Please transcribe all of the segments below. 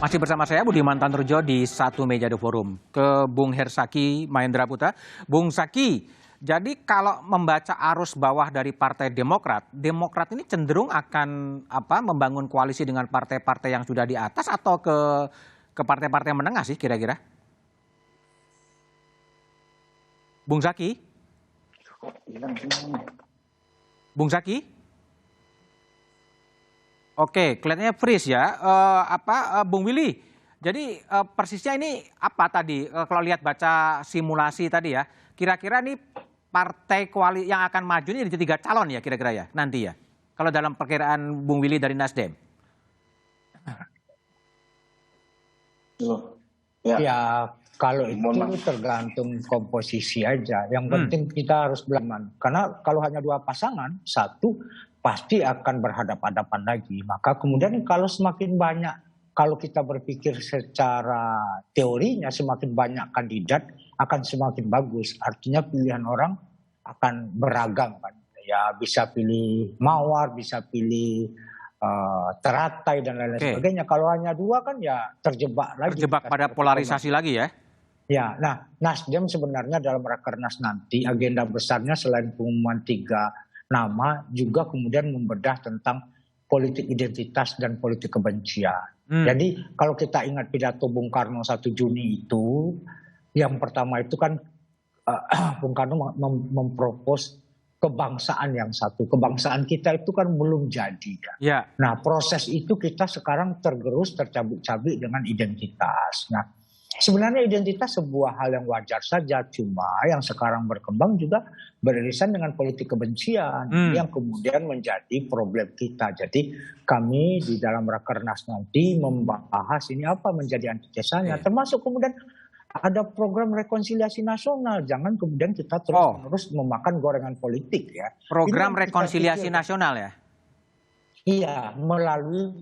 Masih bersama saya Budiman Tanrujo di Satu Meja The Forum. Ke Bung Hersaki Mahendra Putra. Bung Saki, jadi kalau membaca arus bawah dari Partai Demokrat, Demokrat ini cenderung akan membangun koalisi dengan partai-partai yang sudah di atas atau ke partai-partai menengah sih kira-kira? Bung Zaki? Bung Zaki? Oke, kelihatannya freeze ya. Bung Willy? Jadi persisnya ini apa tadi? Kalau lihat baca simulasi tadi ya, kira-kira nih partai koalisi yang akan maju ini ada 3 calon ya kira-kira ya nanti ya. Kalau dalam perkiraan Bung Willy dari Nasdem. Ya kalau itu tergantung komposisi aja. Yang penting kita harus belaman. Karena kalau hanya 2 pasangan, satu pasti akan berhadapan-hadapan lagi. Maka kemudian kalau semakin banyak, kalau kita berpikir secara teorinya semakin banyak kandidat akan semakin bagus. Artinya pilihan orang akan beragam kan. Ya bisa pilih Mawar, bisa pilih teratai dan lain-lain sebagainya. Kalau hanya 2 kan ya terjebak lagi. Terjebak pada polarisasi lagi ya? Ya, nah Nasdem sebenarnya dalam Rakernas nanti agenda besarnya selain pengumuman 3 nama juga kemudian membedah tentang politik identitas dan politik kebencian. Jadi kalau kita ingat pidato Bung Karno 1 Juni itu, yang pertama itu kan Bung Karno mempropos kebangsaan yang satu. Kebangsaan kita itu kan belum jadi. Ya. Nah proses itu kita sekarang tergerus, tercabik-cabik dengan identitas. Nah sebenarnya identitas sebuah hal yang wajar saja, cuma yang sekarang berkembang juga beririsan dengan politik kebencian yang kemudian menjadi problem kita. Jadi kami di dalam Rakernas nanti membahas ini apa menjadi antitesanya, termasuk kemudian ada program rekonsiliasi nasional. Jangan kemudian kita terus memakan gorengan politik ya. Program rekonsiliasi nasional ya? Iya, melalui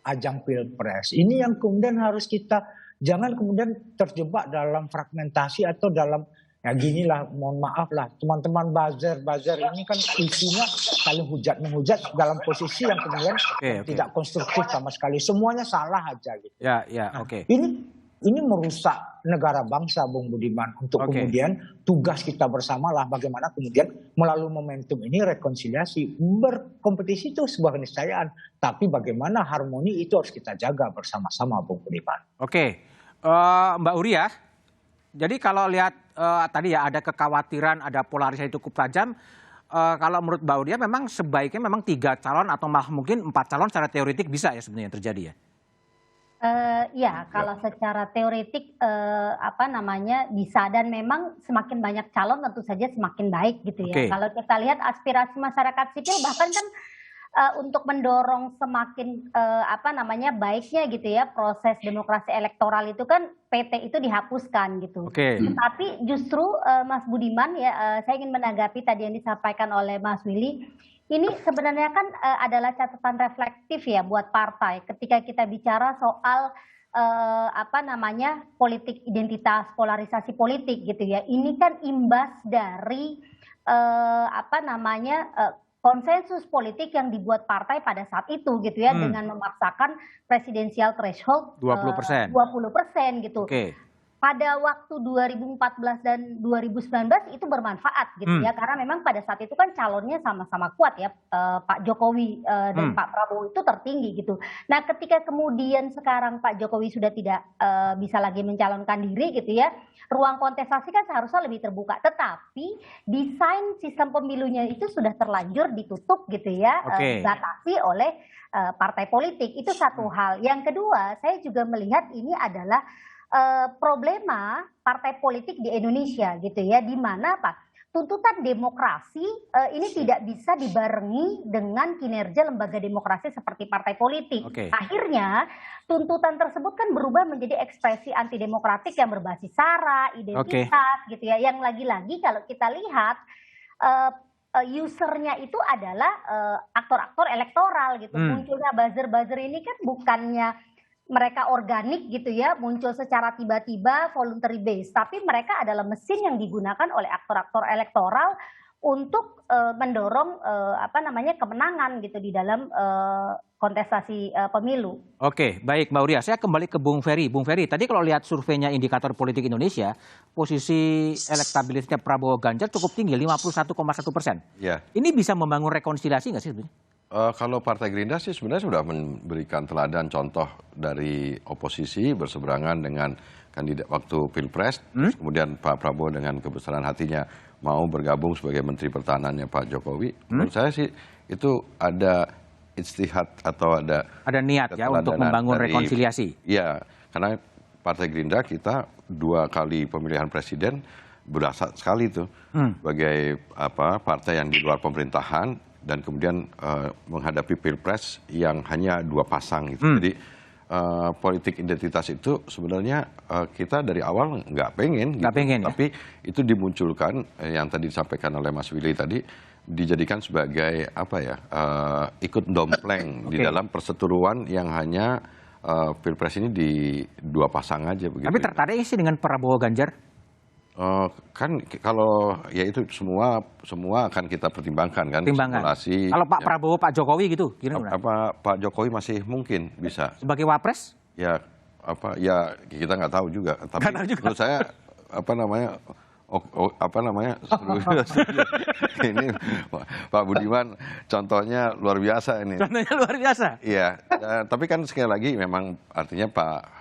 ajang Pilpres. Ini yang kemudian harus kita jangan kemudian terjebak dalam fragmentasi atau dalam ya ginilah, mohon maaf lah teman-teman buzzer ini kan isinya saling hujat menghujat dalam posisi yang kemudian tidak konstruktif sama sekali, semuanya salah aja gitu. Oke. Ini merusak negara bangsa, Bung Budiman. Untuk kemudian tugas kita bersama lah bagaimana kemudian melalui momentum ini rekonsiliasi. Berkompetisi itu sebuah keniscayaan, tapi bagaimana harmoni itu harus kita jaga bersama-sama, Bung Budiman. Oke. Mbak Uria, jadi kalau lihat tadi ya ada kekhawatiran, ada polarisasi cukup tajam. Kalau menurut Mbak Uria memang sebaiknya memang 3 calon atau malah mungkin 4 calon secara teoretik bisa ya sebenarnya terjadi ya? Ya, kalau secara teoretik bisa, dan memang semakin banyak calon tentu saja semakin baik gitu ya. Kalau kita lihat aspirasi masyarakat sipil bahkan kan untuk mendorong semakin baiknya gitu ya proses demokrasi elektoral itu kan PT itu dihapuskan gitu. Tetapi justru Mas Budiman ya, saya ingin menanggapi tadi yang disampaikan oleh Mas Willy. Ini sebenarnya kan adalah catatan reflektif ya buat partai ketika kita bicara soal politik identitas, polarisasi politik gitu ya. Ini kan imbas dari konsensus politik yang dibuat partai pada saat itu gitu ya, dengan memaksakan presidensial threshold 20% gitu. Pada waktu 2014 dan 2019 itu bermanfaat gitu ya, karena memang pada saat itu kan calonnya sama-sama kuat ya, Pak Jokowi dan Pak Prabowo itu tertinggi gitu. Nah ketika kemudian sekarang Pak Jokowi sudah tidak bisa lagi mencalonkan diri gitu ya, ruang kontestasi kan seharusnya lebih terbuka, tetapi desain sistem pemilunya itu sudah terlanjur ditutup gitu ya, dibatasi oleh partai politik. Itu satu hal. Yang kedua, saya juga melihat ini adalah problema partai politik di Indonesia gitu ya, di mana tuntutan demokrasi ini tidak bisa dibarengi dengan kinerja lembaga demokrasi seperti partai politik. Akhirnya tuntutan tersebut kan berubah menjadi ekspresi antidemokratik yang berbasis sara, identitas gitu ya, yang lagi-lagi kalau kita lihat usernya itu adalah aktor-aktor elektoral gitu. Munculnya buzzer-buzzer ini kan bukannya mereka organik gitu ya, muncul secara tiba-tiba voluntary base, tapi mereka adalah mesin yang digunakan oleh aktor-aktor elektoral untuk mendorong kemenangan gitu di dalam kontestasi pemilu. Oke, baik Mbak Uria. Saya kembali ke Bung Ferry. Bung Ferry, tadi kalau lihat surveinya Indikator Politik Indonesia, posisi elektabilitasnya Prabowo Ganjar cukup tinggi, 51,1%. Ya. Ini bisa membangun rekonsiliasi nggak sih sebenarnya? Kalau Partai Gerindra sih sebenarnya sudah memberikan teladan contoh dari oposisi berseberangan dengan kandidat waktu Pilpres, kemudian Pak Prabowo dengan kebesaran hatinya mau bergabung sebagai Menteri Pertahanannya Pak Jokowi. Menurut saya sih itu ada ijtihad atau ada niat ya untuk membangun rekonsiliasi. Iya, karena Partai Gerindra kita 2 kali pemilihan presiden berasa sekali tuh sebagai partai yang di luar pemerintahan dan kemudian menghadapi Pilpres yang hanya 2 pasang gitu. Jadi politik identitas itu sebenarnya kita dari awal nggak pengen, tapi itu dimunculkan yang tadi disampaikan oleh Mas Willy tadi, dijadikan sebagai ikut dompleng di dalam perseteruan yang hanya Pilpres ini di 2 pasang aja begitu. Tapi tertarik sih dengan Prabowo Ganjar? Kan kalau ya itu semua akan kita pertimbangkan kan. Simulasi. Kalau Pak Prabowo, Pak Jokowi gitu, gimana? Pak Jokowi masih mungkin bisa. Sebagai wapres? Ya kita nggak tahu juga. Tapi menurut saya ini Pak Budiman contohnya luar biasa ini. Contohnya luar biasa. Iya. Tapi kan sekali lagi memang artinya Pak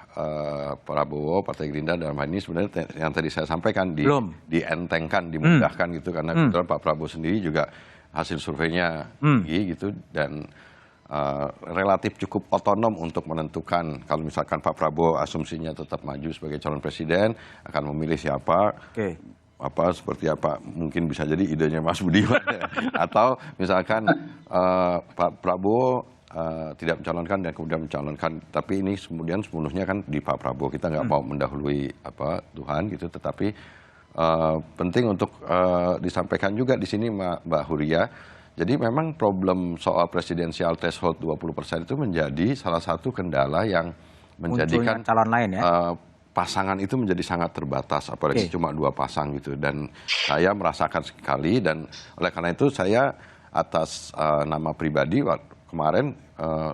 Prabowo, Partai Gerindra dalam hal ini sebenarnya yang tadi saya sampaikan dientengkan, dimudahkan gitu karena kebetulan Pak Prabowo sendiri juga hasil surveinya tinggi gitu dan relatif cukup otonom untuk menentukan kalau misalkan Pak Prabowo asumsinya tetap maju sebagai calon presiden akan memilih siapa. Seperti apa mungkin bisa jadi idenya Mas Budiman ya. Atau misalkan Pak Prabowo tidak mencalonkan dan kemudian mencalonkan, tapi ini kemudian sepenuhnya kan di Pak Prabowo, kita nggak mau mendahului Tuhan gitu, tetapi penting untuk disampaikan juga di sini Mbak Huria. Jadi memang problem soal presidensial threshold 20% itu menjadi salah satu kendala yang menjadikan calon lain ya. Pasangan itu menjadi sangat terbatas, apalagi cuma 2 pasang gitu. Dan saya merasakan sekali dan oleh karena itu saya atas nama pribadi kemarin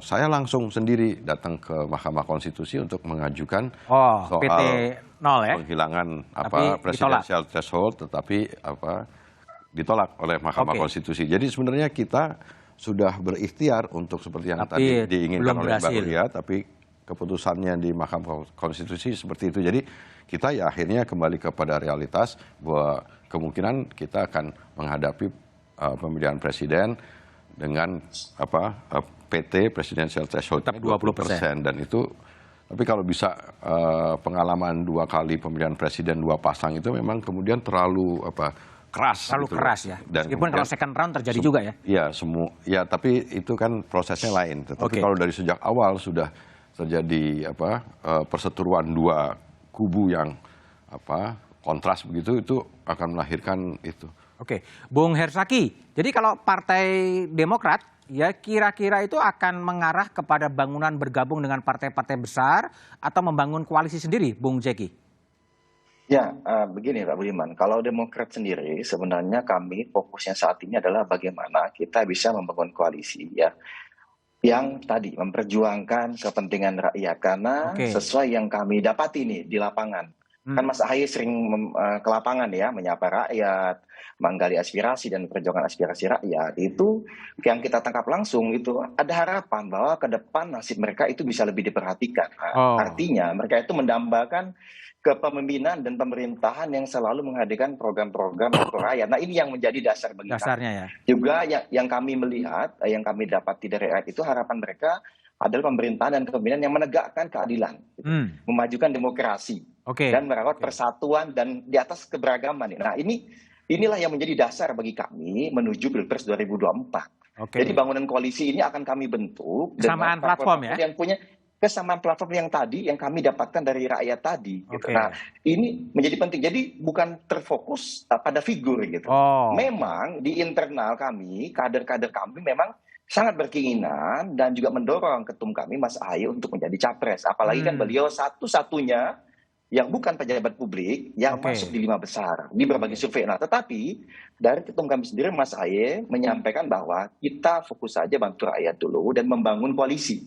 saya langsung sendiri datang ke Mahkamah Konstitusi untuk mengajukan soal PT 0 ya? penghilangan presidensial threshold, tetapi ditolak oleh Mahkamah Konstitusi. Jadi sebenarnya kita sudah berikhtiar untuk seperti yang tadi diinginkan oleh Mbak Uria, tapi keputusannya di Mahkamah Konstitusi seperti itu. Jadi kita ya akhirnya kembali kepada realitas bahwa kemungkinan kita akan menghadapi pemilihan presiden dengan PT presidential threshold 20% dan itu, tapi kalau bisa pengalaman 2 kali pemilihan presiden 2 pasang itu memang kemudian terlalu keras. Terlalu gitu keras ya. Dan meskipun kalau second round terjadi juga ya. Iya, tapi itu kan prosesnya lain. Tetapi kalau dari sejak awal sudah terjadi perseteruan 2 kubu yang kontras begitu, itu akan melahirkan itu. Oke, Bung Hersaki, jadi kalau Partai Demokrat ya kira-kira itu akan mengarah kepada bangunan bergabung dengan partai-partai besar atau membangun koalisi sendiri, Bung Jeki? Ya, begini Pak Budiman, kalau Demokrat sendiri sebenarnya kami fokusnya saat ini adalah bagaimana kita bisa membangun koalisi ya, yang tadi memperjuangkan kepentingan rakyat karena sesuai yang kami dapati nih di lapangan. Kan Mas Ahaye sering ke lapangan ya, menyapa rakyat, menggali aspirasi dan perjuangan aspirasi rakyat. Itu yang kita tangkap langsung itu ada harapan bahwa ke depan nasib mereka itu bisa lebih diperhatikan. Artinya mereka itu mendambakan kepemimpinan dan pemerintahan yang selalu menghadirkan program-program untuk rakyat. Nah ini yang menjadi dasar bagi kami. Ya. Juga yang kami melihat, yang kami dapati dari rakyat itu harapan mereka adalah pemerintahan dan kepemimpinan yang menegakkan keadilan, memajukan demokrasi, dan merawat persatuan dan di atas keberagaman. Nah inilah yang menjadi dasar bagi kami menuju Pilpres 2024. Jadi bangunan koalisi ini akan kami bentuk kesamaan platform ya, yang punya kesamaan platform yang tadi yang kami dapatkan dari rakyat tadi. Gitu. Nah ini menjadi penting. Jadi bukan terfokus pada figur gitu. Memang di internal kami, kader-kader kami memang sangat berkeinginan dan juga mendorong ketum kami Mas Ahaye untuk menjadi capres. Apalagi kan beliau satu-satunya yang bukan pejabat publik yang masuk di 5 besar di berbagai survei. Nah, tetapi dari ketum kami sendiri Mas Aye menyampaikan bahwa kita fokus saja bantu rakyat dulu dan membangun koalisi.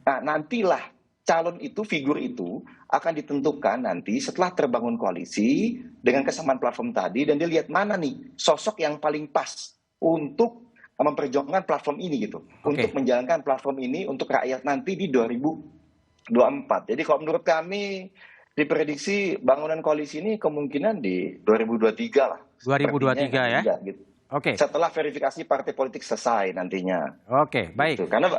Nah, nantilah calon itu, figur itu akan ditentukan nanti setelah terbangun koalisi dengan kesamaan platform tadi dan dilihat mana nih sosok yang paling pas untuk memperjuangkan platform ini gitu. Untuk menjalankan platform ini untuk rakyat nanti di 2024. Jadi kalau menurut kami diprediksi bangunan koalisi ini kemungkinan di 2023 lah. 2023 ya? Gitu. Setelah verifikasi partai politik selesai nantinya. Baik. Gitu. Karena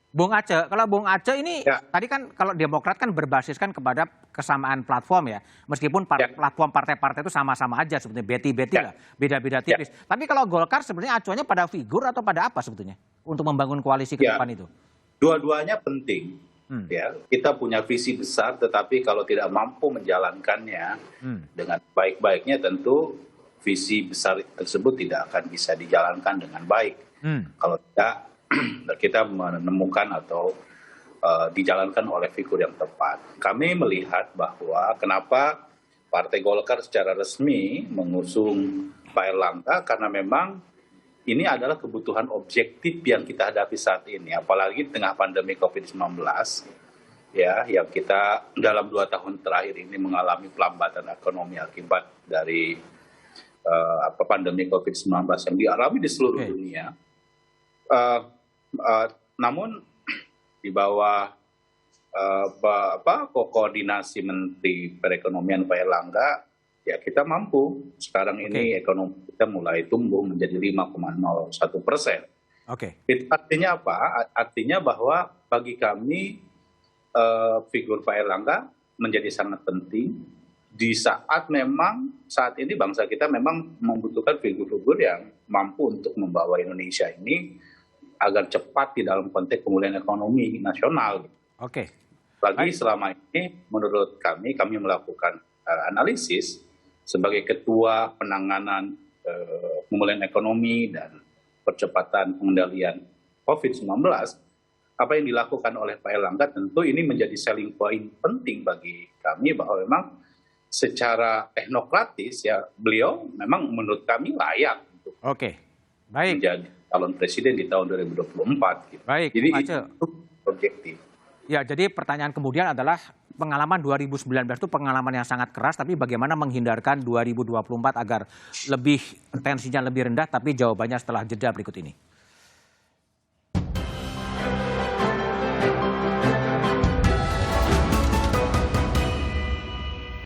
Bung Aceh, kalau Bung Aceh ini tadi kan kalau Demokrat kan berbasiskan kepada kesamaan platform ya. Meskipun platform partai-partai itu sama-sama aja sebetulnya, beti-beti lah, beda-beda tipis. Tapi kalau Golkar sebenarnya acuannya pada figur atau pada apa sebetulnya untuk membangun koalisi ke depan itu? Dua-duanya penting. Ya, kita punya visi besar, tetapi kalau tidak mampu menjalankannya dengan baik-baiknya, tentu visi besar tersebut tidak akan bisa dijalankan dengan baik. Kalau tidak, kita menemukan atau dijalankan oleh figur yang tepat. Kami melihat bahwa kenapa Partai Golkar secara resmi mengusung Pak Erlangga, karena memang ini adalah kebutuhan objektif yang kita hadapi saat ini, apalagi di tengah pandemi COVID-19, ya, yang kita dalam 2 tahun terakhir ini mengalami pelambatan ekonomi akibat dari pandemi COVID-19 yang dialami di seluruh dunia. Namun di bawah koordinasi Menteri Perekonomian Pak Erlangga, ya kita mampu sekarang ini ekonomi kita mulai tumbuh menjadi 5,01%. Itu artinya apa? Artinya bahwa bagi kami figur Pak Erlangga menjadi sangat penting di saat memang saat ini bangsa kita memang membutuhkan figur-figur yang mampu untuk membawa Indonesia ini agar cepat di dalam konteks pemulihan ekonomi nasional. Bagi selama ini menurut kami melakukan analisis sebagai ketua penanganan pemulihan ekonomi dan percepatan pengendalian COVID-19, apa yang dilakukan oleh Pak Erlangga tentu ini menjadi selling point penting bagi kami bahwa memang secara teknokratis ya beliau memang menurut kami layak untuk menjadi calon presiden di tahun 2024. Gitu. Jadi itu objektif. Ya, jadi pertanyaan kemudian adalah pengalaman 2019 itu pengalaman yang sangat keras, tapi bagaimana menghindarkan 2024 agar lebih tensinya lebih rendah, tapi jawabannya setelah jeda berikut ini.